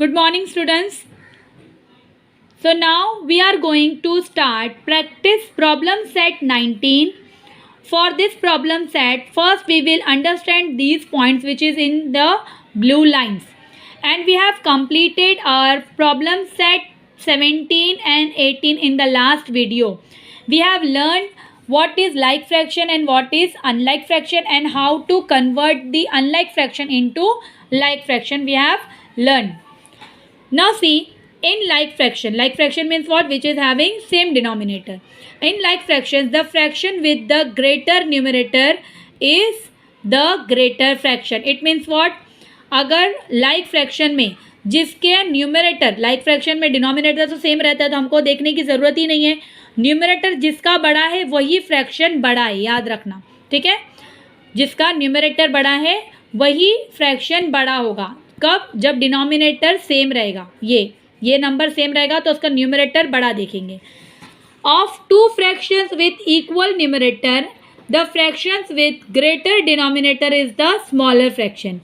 Good morning, students. So now we are going to start practice problem set 19. For this problem set, first we will understand these points which is in the blue lines, and we have completed our problem set 17 and 18 in the last video. We have learned what is like fraction and what is unlike fraction and how to convert the unlike fraction into like fraction we have learned. Now see, in like fraction means what? Which is having same denominator. In like fractions, the fraction with the greater numerator is the greater fraction. It means what? अगर like fraction में जिसके numerator like fraction में denominator तो same रहता है तो हमको देखने की ज़रूरत ही नहीं है. न्यूमरेटर जिसका बड़ा है वही फ्रैक्शन बड़ा है, याद रखना. ठीक है, जिसका न्यूमरेटर बड़ा है वही फ्रैक्शन बड़ा होगा. कब? जब डिनोमिनेटर सेम रहेगा. ये नंबर सेम रहेगा तो उसका न्यूमरेटर बड़ा देखेंगे. Of two fractions with equal numerator the fractions with greater denominator is the smaller fraction.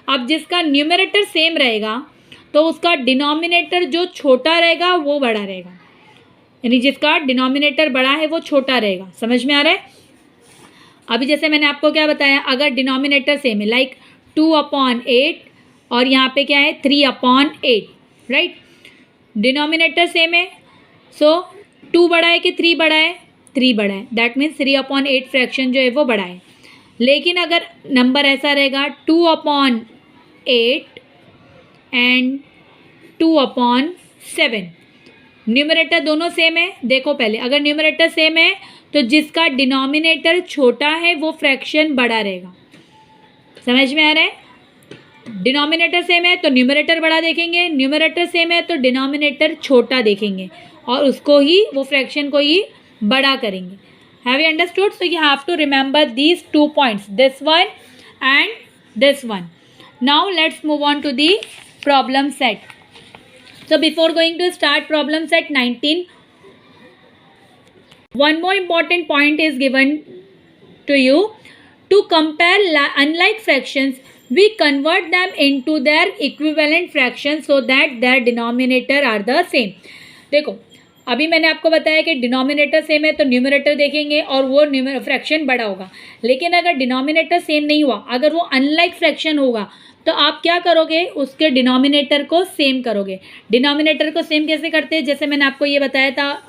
अब जिसका न्यूमरेटर सेम रहेगा तो उसका डिनोमिनेटर जो छोटा रहेगा वो बड़ा रहेगा, यानी जिसका डिनोमिनेटर बड़ा है वो छोटा रहेगा. समझ में आ रहा है? अभी जैसे मैंने आपको क्या बताया, अगर डिनोमिनेटर सेम है लाइक 2/8 और यहाँ पे क्या है 3/8, राइट. डिनोमिनेटर सेम है, सो 2 बड़ा है कि 3 बड़ा है? 3 बड़ा है. दैट मीन्स 3/8 फ्रैक्शन जो है वो बड़ा है. लेकिन अगर नंबर ऐसा रहेगा 2/8 एंड 2/7, न्यूमरेटर दोनों सेम है. देखो पहले, अगर न्यूमरेटर सेम है तो जिसका डिनोमिनेटर छोटा है वो फ्रैक्शन बड़ा रहेगा. समझ में आ रहा है? डिनोमिनेटर सेम है तो न्यूमरेटर बड़ा देखेंगे, न्यूमरेटर सेम है तो डिनोमिनेटर छोटा देखेंगे और उसको ही, वो फ्रैक्शन को ही बड़ा करेंगे. Have you understood? So you have to remember these 2 points, this one and this one. Now let's move on to the problem set. So before going to start problem set 19, one more important point is given to you. To compare unlike fractions, we convert them into their equivalent fractions so that their denominator are the same. देखो, अभी मैंने आपको बताया कि denominator same है तो numerator देखेंगे और वो फ्रैक्शन बड़ा होगा. लेकिन अगर डिनोमिनेटर सेम नहीं हुआ, अगर वो अनलाइक फ्रैक्शन होगा तो आप क्या करोगे? उसके डिनोमिनेटर को सेम करोगे. डिनोमिनेटर को सेम कैसे करते हैं? जैसे मैंने आपको ये बताया था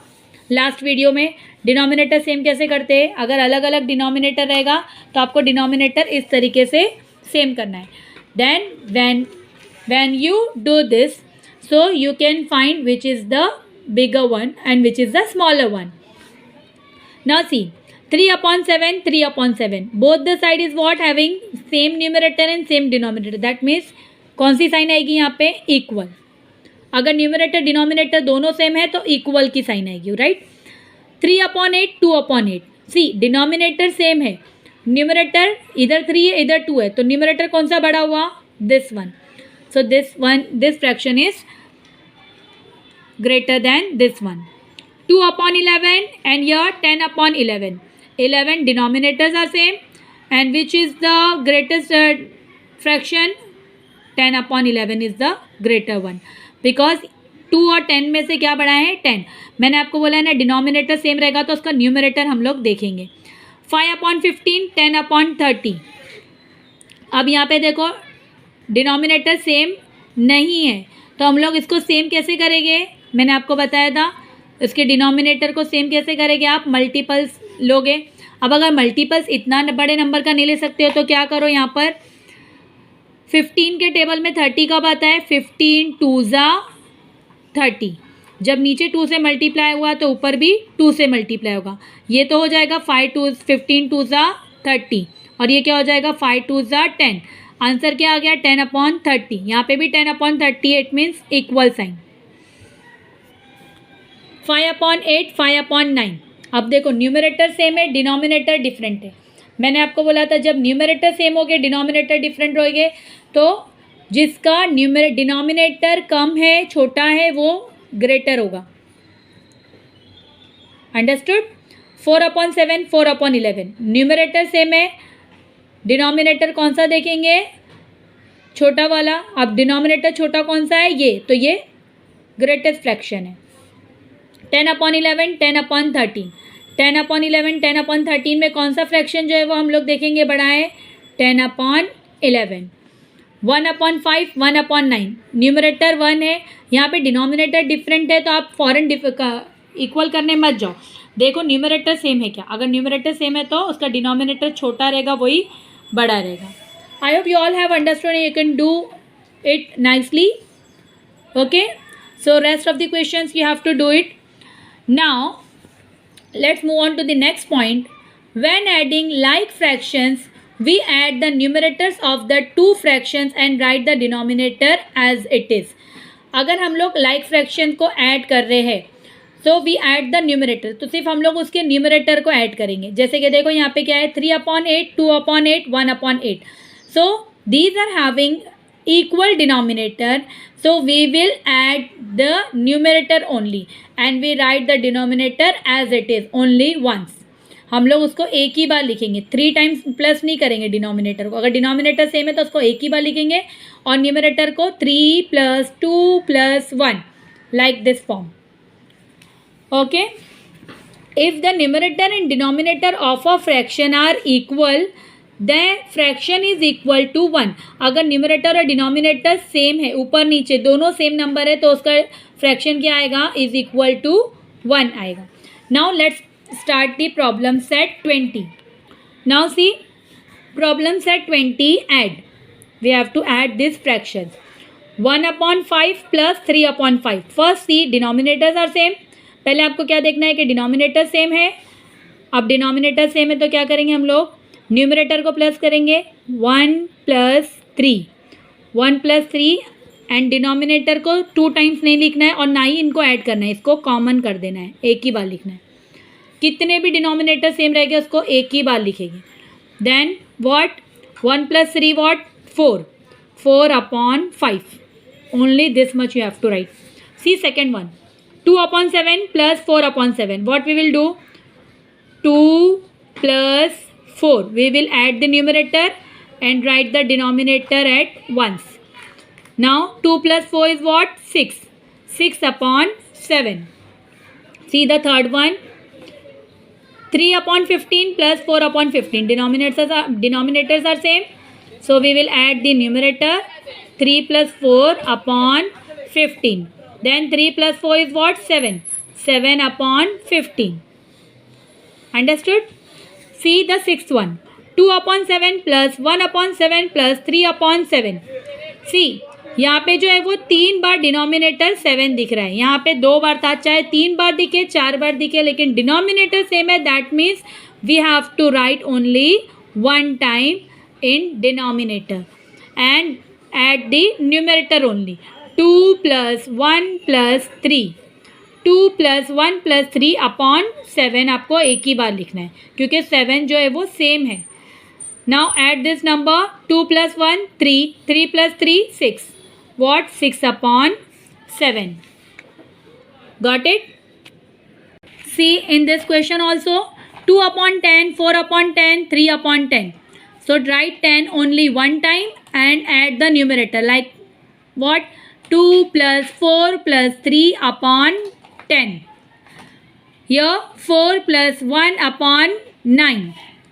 लास्ट वीडियो में, डिनोमिनेटर सेम कैसे करते हैं. अगर अलग अलग डिनोमिनेटर रहेगा तो आपको डिनोमिनेटर इस तरीके से सेम करना है. Then when you do this, so you can find which is the bigger one and which is the smaller one. Now see, 3/7, 3/7. Both the side is what? Having same numerator and same denominator. That means कौन सी sign आएगी यहाँ पे? Equal. अगर numerator denominator दोनों same है तो equal की sign आएगी, राइट. 3/8, 2/8. सी, डिनोमिनेटर सेम है, न्यूमरेटर इधर 3 है इधर 2 है, तो न्यूमरेटर कौन सा बड़ा हुआ? This one. So this fraction is greater than this one. 2/11 and here 10/11. 11 denominators are same, and which is the greatest fraction? 10/11 is the greater one, because 2 और 10 में से क्या बड़ा है? 10. मैंने आपको बोला है ना, डिनोमिनेटर सेम रहेगा तो उसका न्यूमरेटर हम लोग देखेंगे. 5/15, 10/30. अब यहाँ पे देखो डिनोमिनेटर सेम नहीं है तो हम लोग इसको सेम कैसे करेंगे? मैंने आपको बताया था, इसके डिनोमिनेटर को सेम कैसे करेंगे? आप मल्टीपल्स लोगे. अब अगर मल्टीपल्स इतना बड़े नंबर का नहीं ले सकते हो तो क्या करो, यहाँ पर 15 के टेबल में 30 कब आता है? 15 2s 30. जब नीचे 2 से मल्टीप्लाई हुआ तो ऊपर भी 2 से मल्टीप्लाई होगा. ये तो हो जाएगा 15 2s 30 और ये क्या हो जाएगा? 5 2s 10. आंसर क्या आ गया? 10/30. यहाँ पे भी 10/30. It means equal sign. 5/8, 5/9. अब देखो न्यूमरेटर सेम है, डिनोमिनेटर डिफरेंट है. मैंने आपको बोला था जब न्यूमरेटर सेम हो गए, डिनोमिनेटर डिफरेंट हो गए, तो जिसका डिनोमिनेटर कम है, छोटा है, वो ग्रेटर होगा. अंडरस्टूड? 4/7, 4/11. न्यूमरेटर सेम है, डिनोमिनेटर कौन सा देखेंगे? छोटा वाला, अब डिनोमिनेटर छोटा कौन सा है, ये, तो ये ग्रेटेस्ट फ्रैक्शन है। 10/11 10/13, 10/11 10/13 में कौन सा फ्रैक्शन जो है वो हम लोग देखेंगे बड़ा है, 10/11। 1/5 1/9, न्यूमरेटर 1 है, यहाँ पे डिनोमिनेटर डिफरेंट है तो आप फॉरन इक्वल करने मत जाओ, देखो न्यूमरेटर सेम है क्या, अगर न्यूमरेटर सेम है तो उसका डिनोमिनेटर छोटा रहेगा, वही बड़ा रहेगा। I hope you all have understood, you can do it nicely. Okay, so rest of the questions you have to do it. Now let's move on to the next point. When adding like fractions, we add the numerators of the two fractions and write the denominator as it is. अगर हम लोग like fraction को add कर रहे हैं so we add the numerator, तो सिर्फ हम लोग उसके numerator को add करेंगे। जैसे कि देखो यहाँ पे क्या है, 3/8 2/8 1/8, so these are having equal denominator, so we will add the numerator only and we write the denominator as it is only once. हम लोग उसको एक ही बार लिखेंगे, 3 टाइम्स प्लस नहीं करेंगे डिनोमिनेटर को, अगर डिनोमिनेटर सेम है तो उसको एक ही बार लिखेंगे और न्यूमरेटर को 3 + 2 + 1 like this form. Okay, if the numerator and denominator of a fraction are equal, the fraction is equal to 1. अगर न्यूमरेटर और डिनोमिनेटर सेम है, ऊपर नीचे दोनों सेम नंबर है, तो उसका फ्रैक्शन क्या आएगा, इज इक्वल टू 1 आएगा. Now let's start the problem set 20. Now see problem set 20, add, we have to add this fractions. 1/5 + 3/5. First see denominators are same. पहले आपको क्या देखना है कि डिनोमिनेटर सेम है. अब डिनोमिनेटर सेम है तो क्या करेंगे हम लोग, न्यूमरेटर को प्लस करेंगे, 1 + 3 1 + 3 एंड डिनोमिनेटर को 2 टाइम्स नहीं लिखना है और ना ही इनको ऐड करना है, इसको कॉमन कर देना है, एक ही बार लिखना है. कितने भी डिनोमिनेटर सेम रहेंगे उसको एक ही बार लिखेंगे. Then what, 1 + 3 what, 4 4/5, only this much you have to write. See second one, 2/7 + 4/7. What we will do, 2 + 4, we will add the numerator and write the denominator at once. Now 2 + 4 is what, 6 6/7. See the third one, 3/15 + 4/15. Denominators are same, so we will add the numerator, 3 + 4/15. Then 3 + 4 is what, 7 7/15. Understood? See the sixth one, 2/7 + 1/7 + 3/7. See यहाँ पे जो है वो 3 बार denominator 7 दिख रहा है, यहाँ पे 2 बार था, चाहे 3 बार दिखे 4 बार दिखे, लेकिन डिनोमिनेटर सेम है. That means we have to write only 1 time in denominator and at the numerator only. 2 + 1 + 3, 2 + 1 + 3/7 आपको एक ही बार लिखना है क्योंकि 7 जो है वो सेम है. Now add this number, 2 + 1 3, 3 + 3 6, what, 6/7. Got it? See in this question also 2/10 4/10 3/10. So write 10 only 1 time and add the numerator like what, 2 + 4 + 3/10. Here 4 + 1/9.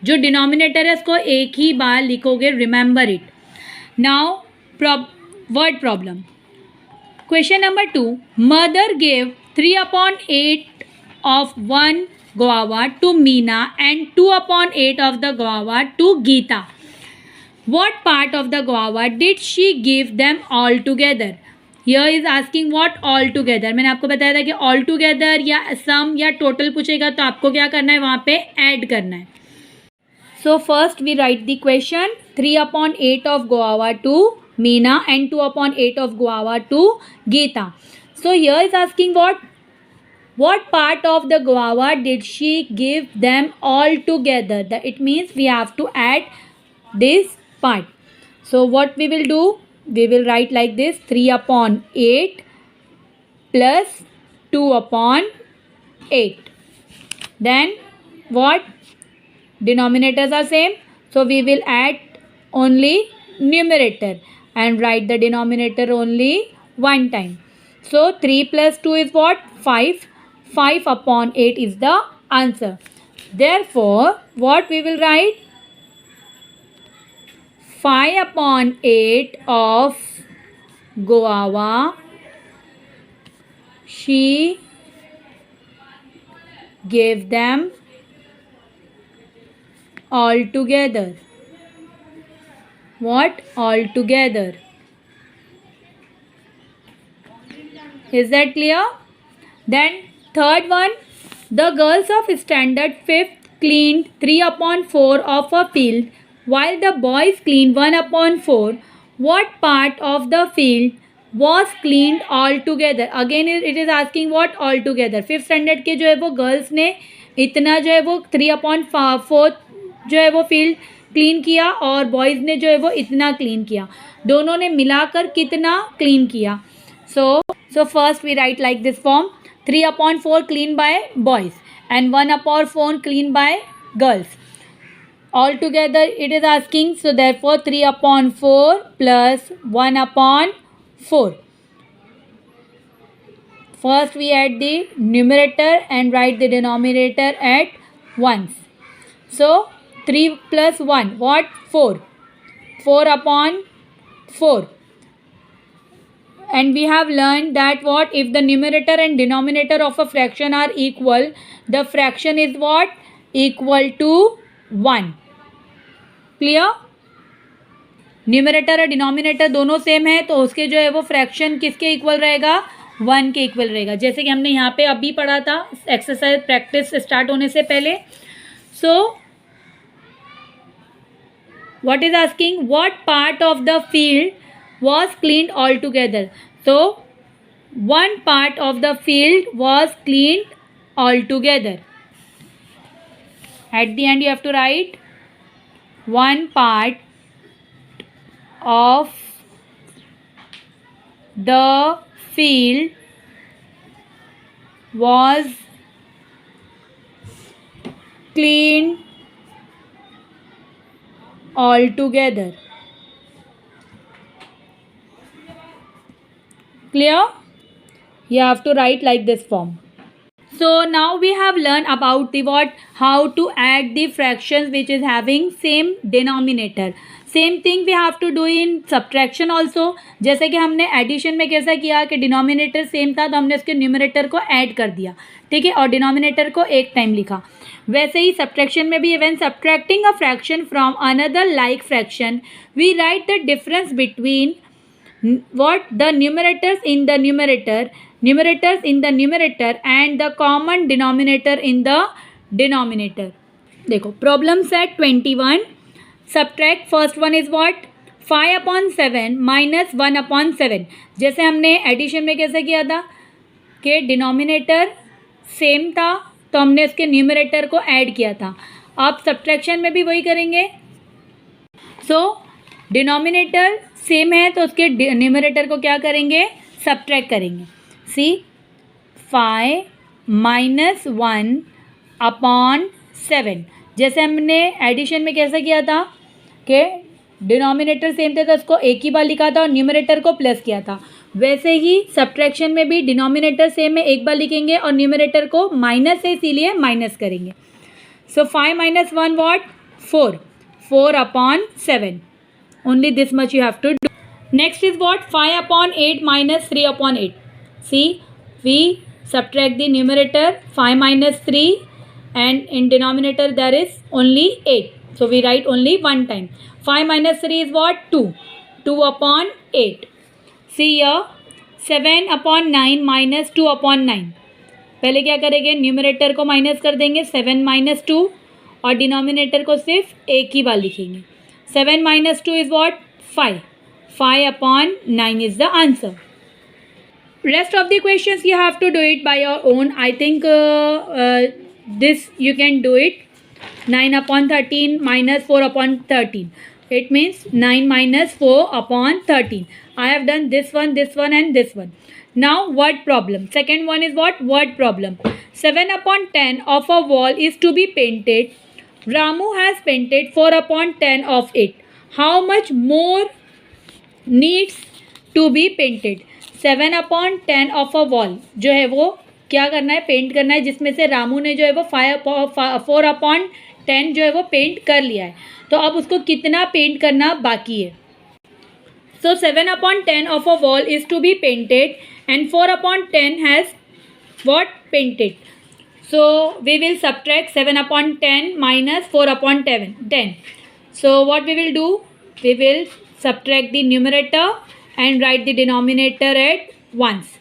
जो डिनोमिनेटर है उसको एक ही बार लिखोगे, remember it. Now word problem. Question number 2, mother gave 3/8 of 1 guava to Meena and 2/8 of the guava to Geeta. What part of the guava did she give them all together? Here is asking what all together. मैंने आपको बताया था कि all together या sum या total पूछेगा तो आपको क्या करना है, वहाँ पे add करना है. So first we write the question, 3/8 of guava to Meena and 2/8 of guava to Geeta. So here is asking what part of the guava did she give them all together. It means we have to add this part. So what we will do, we will write like this, 3/8 plus 2/8. Then what, denominators are same, so we will add only numerator and write the denominator only one time. So 3 plus 2 is what? 5. 5 upon 8 is the answer. Therefore, what we will write? 5 upon 8 of guava she gave them all together. What? All together. Is that clear? Then third one, the girls of standard 5th cleaned 3 upon 4 of a field while the boys cleaned 1 upon 4. What part of the field was cleaned all together? Again it is asking what all together. 5th standard के जो है वो girls ने इतना जो है वो 3 upon 4 जो है वो फील्ड क्लीन किया और बॉयज़ ने जो है वो इतना क्लीन किया. दोनों ने मिलाकर कितना क्लीन किया? So first we write like this form. 3 upon 4 clean by boys and 1 upon 4 clean by girls. All together it is asking. So therefore 3 upon 4 plus 1 upon 4. First we add the numerator and write the denominator at once. So 3 plus 1, what? 4. 4 upon 4. And we have learned that what? If the numerator and denominator of a fraction are equal, the fraction is what? Equal to 1. Clear? Numerator और denominator दोनों same है तो उसके जो है वो fraction किसके equal रहेगा? 1 के इक्वल रहेगा. जैसे कि हमने यहाँ पे अभी पढ़ा था एक्सरसाइज प्रैक्टिस स्टार्ट होने से पहले. सो what is asking? What part of the field was cleaned all together? So one part of the field was cleaned all together. At the end you have to write one part of the field was cleaned all together. Clear? You have to write like this form. So now we have learned about the what? How to add the fractions which is having same denominator. Same thing we have to do in subtraction also. जैसे कि हमने addition में कैसा किया कि denominator same था तो हमने उसके न्यूमरेटर को ऐड कर दिया, ठीक है, और डिनोमिनेटर को एक टाइम लिखा. वैसे ही सब्ट्रैक्शन में भी when subtracting a fraction from another like fraction we write the difference between what? The numerators in the numerator and the common denominator in the denominator. देखो problem set 21. Subtract first one is what? 5 upon 7 minus 1 upon 7. जैसे हमने addition में कैसे किया था कि denominator same था तो हमने उसके न्यूमरेटर को ऐड किया था. अब सब्ट्रैक्शन में भी वही करेंगे. सो डिनोमिनेटर सेम है तो उसके न्यूमरेटर को क्या करेंगे? सब्ट्रैक्ट करेंगे. सी 5 माइनस 1 अपॉन 7. जैसे हमने एडिशन में कैसा किया था कि डिनोमिनेटर सेम थे तो उसको एक ही बार लिखा था और न्यूमरेटर को प्लस किया था. वैसे ही सब्ट्रैक्शन में भी डिनोमिनेटर सेम है, एक बार लिखेंगे और न्यूमरेटर को माइनस है इसीलिए माइनस करेंगे. सो 5 minus 1 what? 4. 4 upon 7. Only this much you have to do. Next is what? 5 upon 8 minus 3 upon 8. See, we subtract the numerator 5 minus 3 and in denominator there is only 8. So we write only one time. 5 minus 3 is what? 2. 2 upon 8. See here 7 upon 9 minus 2 upon 9. पहले क्या करेंगे? Numerator को minus कर देंगे 7 minus 2 और denominator को सिर्फ एक ही बार लिखेंगे. 7 minus 2 is what? 5. 5 upon 9 is the answer. Rest of the questions you have to do it by your own. I think this you can do it. 9 upon 13 minus 4 upon 13. It means 9 minus 4 upon 13. I have done this one and this one. Now word problem. Second one is what? Word problem. 7 upon 10 of a wall is to be painted. Ramu has painted 4 upon 10 of it. How much more needs to be painted. 7/10 of a wall जो है वो क्या करना है, paint करना है, जिसमें से रामू ने जो है वो 4/10 जो है वो पेंट कर लिया है। तो अब उसको कितना पेंट करना बाकी है। So 7/10 of a wall is to be painted and 4/10 has what painted. So we will subtract 7/10 minus 4/10. So what we will do, we will subtract the numerator and write the denominator at once.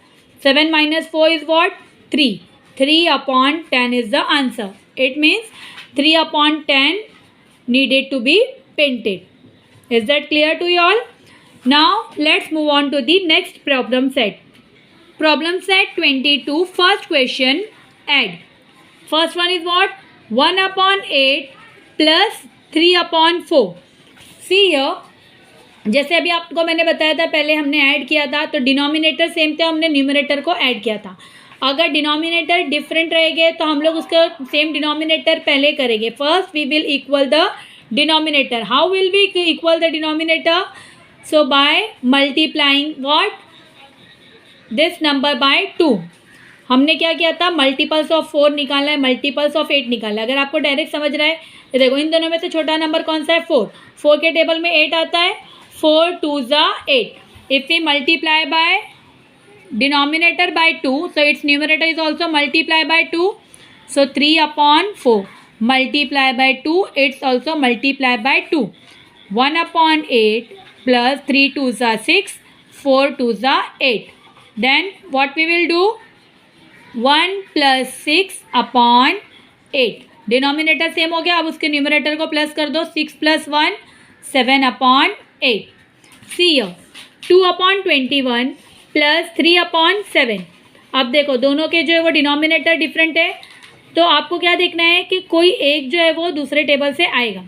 7 minus 4 is what? 3. 3/10 is the answer. It means 3/10 needed to be painted. Is that clear to you all? Now let's move on to the next problem set. Problem set 22, first question, add. First one is what? 1/8 plus 3/4. See here, जैसे अभी आपको मैंने बताया था, पहले हमने add किया था तो डिनोमिनेटर सेम थे, हमने न्यूमरेटर को ऐड किया था। अगर डिनोमिनेटर डिफरेंट रहेंगे तो हम लोग उसका सेम डिनोमिनेटर पहले करेंगे। First we will equal the denominator. How will we equal the denominator? So by multiplying what, this number by 2। हमने क्या किया था, मल्टीपल्स ऑफ 4 निकाला है, मल्टीपल्स ऑफ 8 निकाला है। अगर आपको डायरेक्ट समझ रहा है तो देखो, इन दोनों में से छोटा नंबर कौन सा है? 4। 4 के टेबल में 8 आता है, 4 2s are 8। If we multiply by denominator by 2, so its numerator is also multiply by 2। So 3/4 multiply by 2, its also multiply by 2। 1/8 plus 3 2s are 6, 4 2s are 8। Then what we will do, 1 plus 6/8। Denominator same हो गया, अब उसके numerator को plus कर दो। 6 plus 1 7/8। सी 2/21 plus 3/7। अब देखो दोनों के जो है वो डिनोमिनेटर डिफरेंट है, तो आपको क्या देखना है कि कोई एक जो है वो दूसरे टेबल से आएगा।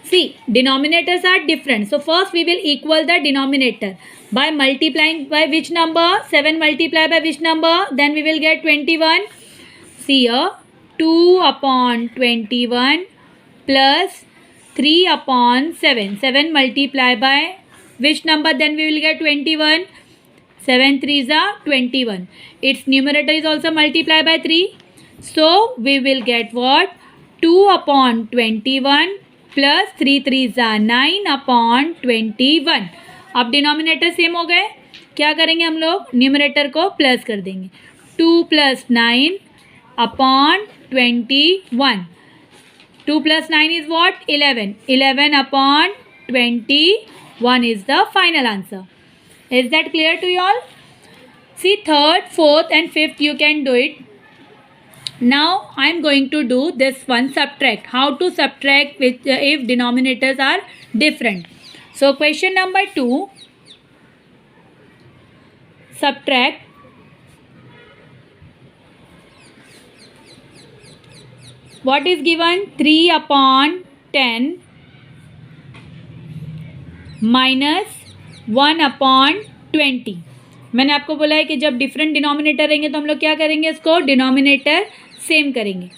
See, denominators are different. So first we will equal the denominator by multiplying by which number? 7 multiplied by which number? Then we will get 21. See here, 2/21 plus 3/7. 7 multiplied by which number? Then we will get 21. 7 3s are 21. Its numerator is also multiplied by 3. So we will get what? 2/21 plus 3 3s are 9/21। अब denominator same हो गए, क्या करेंगे हम लोग? Numerator को plus कर देंगे। 2 + 9/21। 2 + 9 is what? 11। 11/21 is the final answer. Is that clear to you all? See, third, fourth and fifth you can do it. Now I am going to do this one, subtract. How to subtract if denominators are different. So question number 2, subtract what is given? 3/10 minus 1/20। मैंने आपको बोला है कि जब different denominator रहेंगे तो हम लोग क्या करेंगे, इसको डिनोमिनेटर सेम करेंगे।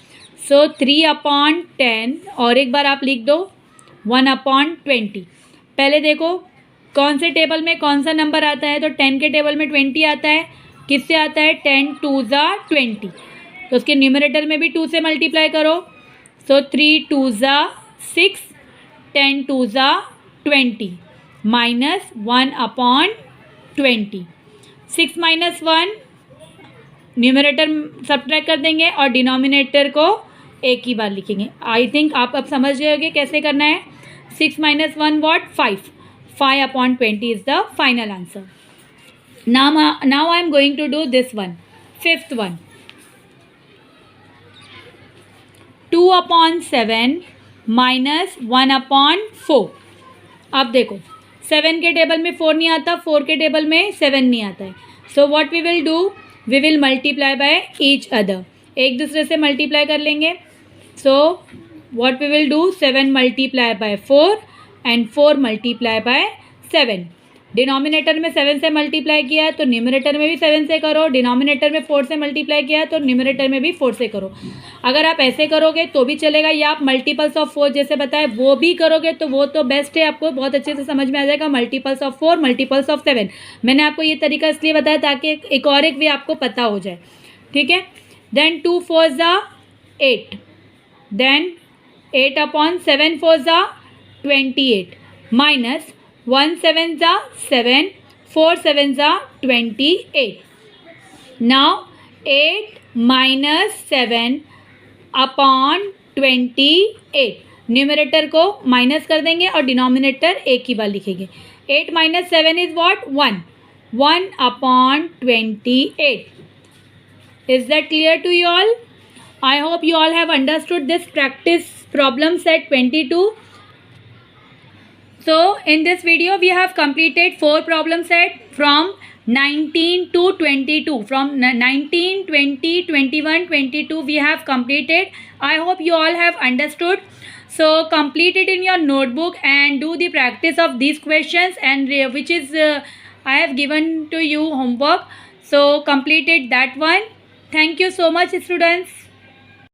सो 3/10 और एक बार आप लिख दो 1/20। पहले देखो कौन से टेबल में कौन सा नंबर आता है, तो 10 के टेबल में 20 आता है। किससे आता है? 10 2s are 20। तो उसके न्यूमरेटर में भी 2 से मल्टीप्लाई करो। सो 3 2s are 6, 10 2s are 20 minus 1/20। 6 minus 1 numerator subtract कर देंगे और डिनोमिनेटर को एक ही बार लिखेंगे। आई थिंक आप अब समझ गए होंगे कैसे करना है। 6 minus 1 what? 5। 5/20 is the final answer. Now I am going to do this one, fifth one. 2/7 minus 1/4। अब देखो 7 के टेबल में 4 नहीं आता, 4 के टेबल में 7 नहीं आता है। So what we will do, we will multiply by each other, एक दूसरे से मल्टीप्लाई कर लेंगे। So what we will do, 7 multiply by 4 and 4 multiply by 7। Denominator में 7 से मल्टीप्लाई किया है तो न्यूमरेटर में भी 7 से करो, डिनोमिनेटर में 4 से मल्टीप्लाई किया है तो न्यूमरेटर में भी 4 से करो। अगर आप ऐसे करोगे तो भी चलेगा, या आप मल्टीपल्स ऑफ 4 जैसे बताए वो भी करोगे तो वो तो बेस्ट है, आपको बहुत अच्छे से समझ में आ जाएगा। मल्टीपल्स ऑफ 4, मल्टीपल्स ऑफ 7, मैंने आपको ये तरीका इसलिए बताया ताकि एक और एक भी आपको पता हो जाए, ठीक है। देन 2 4 ज़ा 8, देन 8 अपॉन 7 4 ज़ा 28 माइनस 1 7 ज़ा 7, 4 7 ज़ा 28। नाउ 8 माइनस 7 अपॉन 28, न्यूमरेटर को माइनस कर देंगे और डिनोमिनेटर एक ही बार लिखेंगे। 8 minus 7 is what? 1, 1 upon 28। Is that clear to you all? I hope you all have understood this practice problem set 22. So in this video we have completed 4 problem set from 19 to 22. From 19, 20, 21, 22 we have completed. I hope you all have understood. So complete it in your notebook and do the practice of these questions, and which is I have given to you homework. So completed that one. Thank you so much, students.